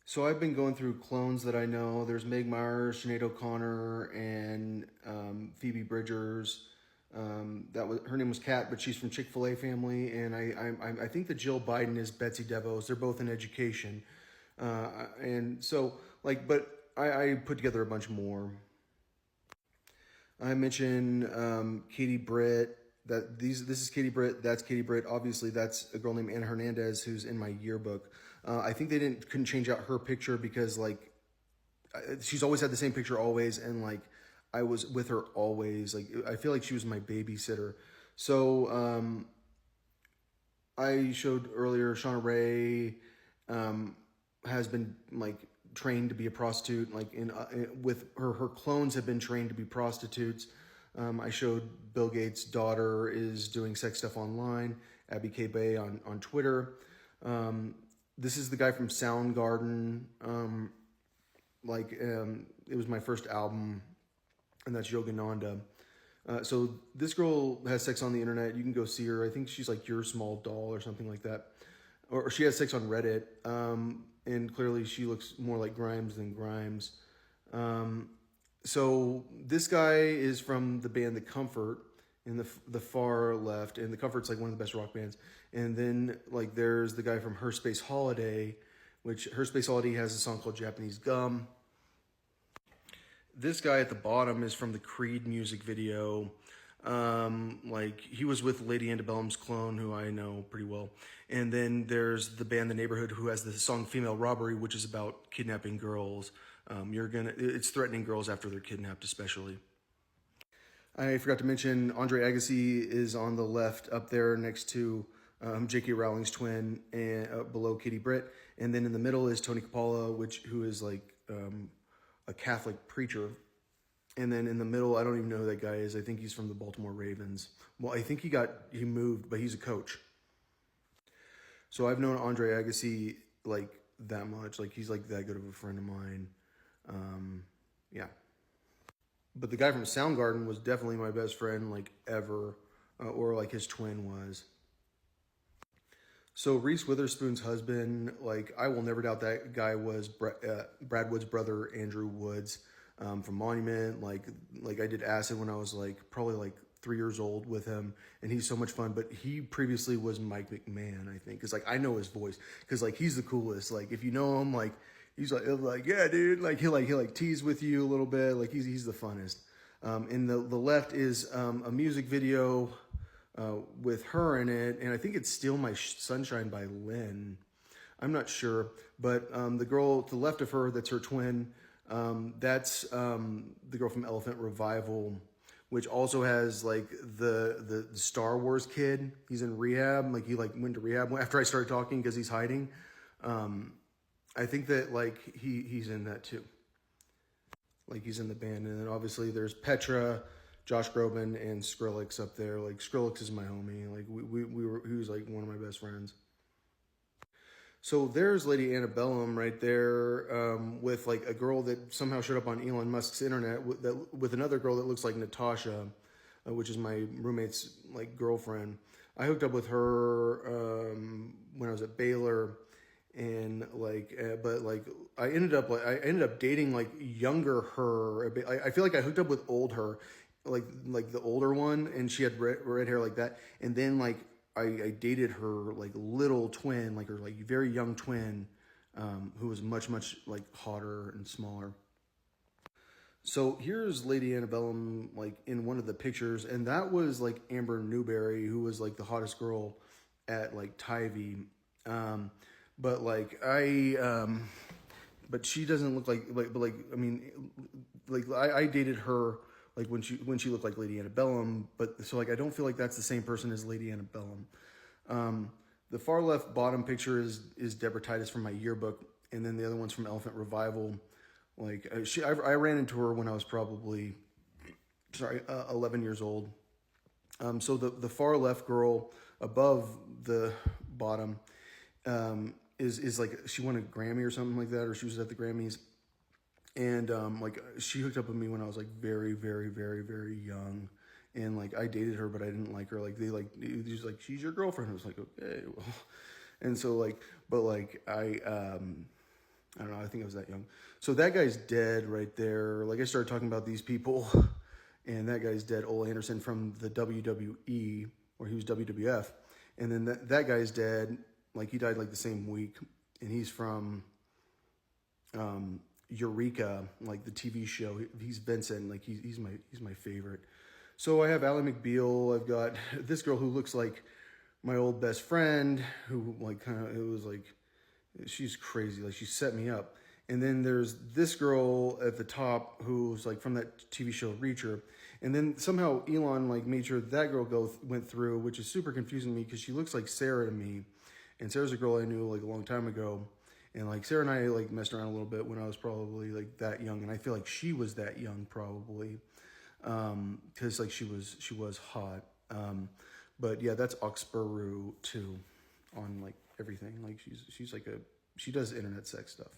So I've been going through clones that I know. There's Meg Myers, Sinead O'Connor, and Phoebe Bridgers. That was her name was Kat, but she's from Chick-fil-A family, and I think that Jill Biden is Betsy DeVos. They're both in education, and so but I put together a bunch more. I mentioned Katie Britt. This is Katie Britt. That's Katie Britt. Obviously, that's a girl named Anna Hernandez who's in my yearbook. I think they couldn't change out her picture because she's always had the same picture always, and I was with her always. Like I feel like she was my babysitter. So I showed earlier Shauna Ray has been trained to be a prostitute. With her clones have been trained to be prostitutes. I showed Bill Gates' daughter is doing sex stuff online. Abby K. Bay on Twitter. This is the guy from Soundgarden. It was my first album, and that's Yogananda. So this girl has sex on the internet. You can go see her. I think she's like Your Small Doll or something like that. Or she has sex on Reddit. And clearly she looks more like Grimes than Grimes. So this guy is from the band The Comfort in the far left. And The Comfort's like one of the best rock bands. And then there's the guy from Her Space Holiday, which Her Space Holiday has a song called Japanese Gum. This guy at the bottom is from the Creed music video. He was with Lady Antebellum's clone, who I know pretty well. And then there's the band The Neighborhood, who has the song Female Robbery, which is about kidnapping girls. It's threatening girls after they're kidnapped, especially. I forgot to mention Andre Agassi is on the left up there next to J.K. Rowling's twin, and below Katie Britt. And then in the middle is Tony Capola, who is a Catholic preacher. And then in the middle, I don't even know who that guy is. I think he's from the Baltimore Ravens. Well, I think he moved, but he's a coach. So I've known Andre Agassi that much. He's that good of a friend of mine. Yeah. But the guy from Soundgarden was definitely my best friend ever, or his twin was. So Reese Witherspoon's husband, I will never doubt that guy was Brad Wood's brother, Andrew Woods, from Monument. I did acid when I was probably 3 years old with him, and he's so much fun. But he previously was Mike McMahon, I think, because I know his voice, because he's the coolest. If you know him, he's yeah, dude. He'll tease with you a little bit. He's the funnest. And the left is a music video with her in it, and I think it's Steal My Sunshine by Lynn. I'm not sure, but the girl to the left of her, that's her twin. That's the girl from Elephant Revival, which also has the Star Wars kid. He's in rehab. He went to rehab after I started talking because he's hiding. I think that he's in that too. He's in the band, and then obviously there's Petra, Josh Groban, and Skrillex up there. Skrillex is my homie. He was one of my best friends. So there's Lady Antebellum right there, with a girl that somehow showed up on Elon Musk's internet with another girl that looks like Natasha, which is my roommate's girlfriend. I hooked up with her when I was at Baylor, and I ended up dating younger her. I feel like I hooked up with old her, the older one, and she had red hair like that, and then I dated her little twin, her very young twin, who was much hotter and smaller. So here's Lady Antebellum in one of the pictures, and that was Amber Newberry, who was the hottest girl at Tybee. But she doesn't look I dated her when she looked like Lady Antebellum, but so I don't feel like that's the same person as Lady Antebellum. The far left bottom picture is Deborah Titus from my yearbook, and then the other one's from Elephant Revival. I ran into her when I was probably 11 years old. So the far left girl above the bottom is she won a Grammy or something like that, or she was at the Grammys. And she hooked up with me when I was very, very, very, very young. And I dated her, but I didn't like her. She's she's your girlfriend. I was okay, well. And so I don't know. I think I was that young. So that guy's dead right there. Like I started talking about these people, and that guy's dead. Ole Anderson from the WWE, or he was WWF, and then that guy's dead. Like he died like the same week, and he's from Eureka, like the TV show. He's Vincent. Like he's my favorite. So I have Ally McBeal. I've got this girl who looks like my old best friend, who like kind of, it was like, she's crazy. Like she set me up. And then there's this girl at the top who's like from that TV show Reacher. And then somehow Elon like made sure that girl went through, which is super confusing to me because she looks like Sarah to me. And Sarah's a girl I knew like a long time ago. And like Sarah and I like messed around a little bit when I was probably like that young. And I feel like she was that young probably. Cause like she was hot. But yeah, that's Oxborough too on like everything. Like she's like she does internet sex stuff.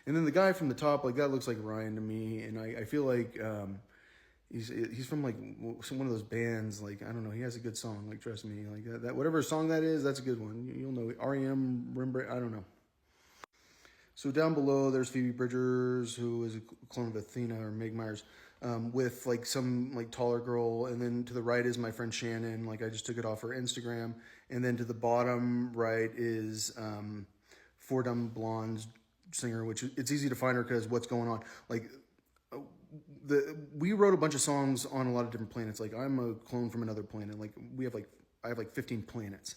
And then the guy from the top, like that looks like Ryan to me. And I feel like, he's from like one of those bands. Like, I don't know. He has a good song. Like, trust me, like that whatever song that is, that's a good one. You'll know it. REM, Rembrandt, I don't know. So down below, there's Phoebe Bridgers, who is a clone of Athena or Meg Myers, with like some like taller girl. And then to the right is my friend Shannon. Like I just took it off her Instagram. And then to the bottom right is Four Dumb Blondes singer, which it's easy to find her because what's going on. Like we wrote a bunch of songs on a lot of different planets. Like I'm a clone from another planet. Like I have like 15 planets.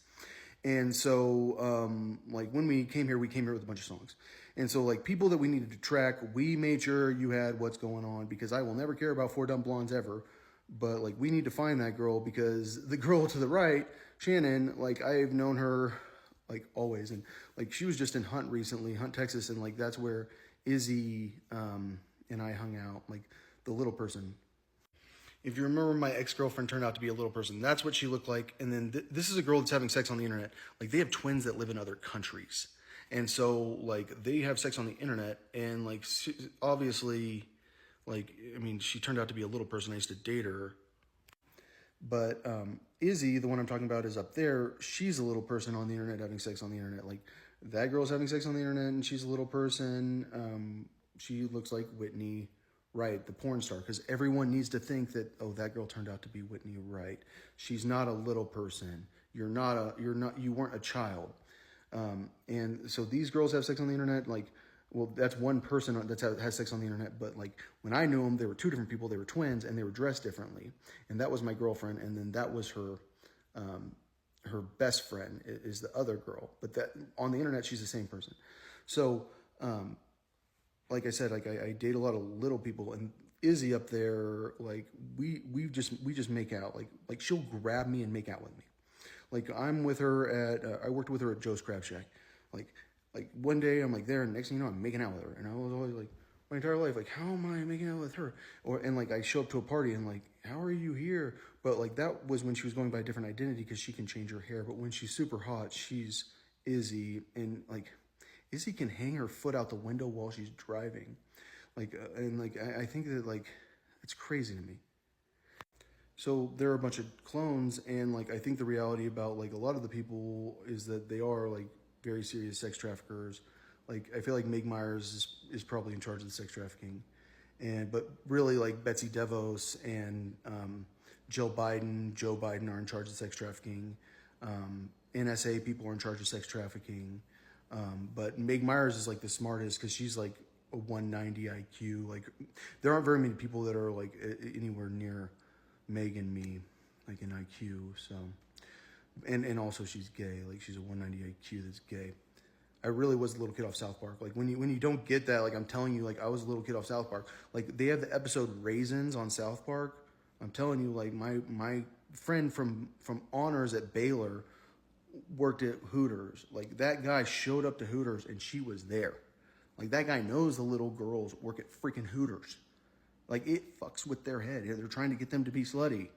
And so, like when we came here with a bunch of songs. And so like people that we needed to track, we made sure you had what's going on because I will never care about Four Dumb Blondes ever. But like we need to find that girl because the girl to the right, Shannon, like I've known her like always. And like she was just in Hunt recently, Hunt, Texas. And like that's where Izzy and I hung out, like the little person. If you remember, my ex-girlfriend turned out to be a little person. That's what she looked like. And then this is a girl that's having sex on the internet. Like they have twins that live in other countries. And so like they have sex on the internet and like obviously like, I mean, she turned out to be a little person. I used to date her. But Izzy, the one I'm talking about is up there. She's a little person on the internet having sex on the internet. Like that girl's having sex on the internet and she's a little person. She looks like Whitney Wright, the porn star, because everyone needs to think that, oh, that girl turned out to be Whitney Wright. She's not a little person. You weren't a child. And so these girls have sex on the internet. Like, well, that's one person that has sex on the internet. But like when I knew them, they were two different people. They were twins and they were dressed differently. And that was my girlfriend. And then that was her best friend is the other girl. But that on the internet, she's the same person. So, like I said, like I date a lot of little people, and Izzy up there, like we just make out. Like she'll grab me and make out with me. Like I'm with her at I worked with her at Joe's Crab Shack. Like one day I'm like there, and next thing you know I'm making out with her, and I was always like my entire life like how am I making out with her? And like I show up to a party and like how are you here? But like that was when she was going by a different identity because she can change her hair. But when she's super hot, she's Izzy, and like Izzy can hang her foot out the window while she's driving. Like, and like, I think that like, it's crazy to me. So there are a bunch of clones, and like, I think the reality about like a lot of the people is that they are like very serious sex traffickers. Like, I feel like Meg Myers is probably in charge of the sex trafficking. But really like Betsy DeVos and Joe Biden are in charge of sex trafficking. NSA people are in charge of sex trafficking. But Meg Myers is like the smartest because she's like a 190 IQ. Like there aren't very many people that are like anywhere near Meg and me, like in IQ. So, and also she's gay. Like she's a 190 IQ that's gay. I really was a little kid off South Park. Like when you don't get that, like I'm telling you, like I was a little kid off South Park. Like they have the episode Raisins on South Park. I'm telling you, like my friend from honors at Baylor worked at Hooters. Like that guy showed up to Hooters and she was there. Like that guy knows the little girls work at freaking Hooters. Like it fucks with their head. They're trying to get them to be slutty.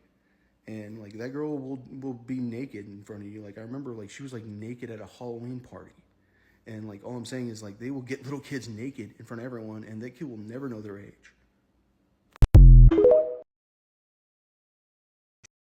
And like that girl will be naked in front of you. Like I remember like she was like naked at a Halloween party. And like all I'm saying is like they will get little kids naked in front of everyone and that kid will never know their age.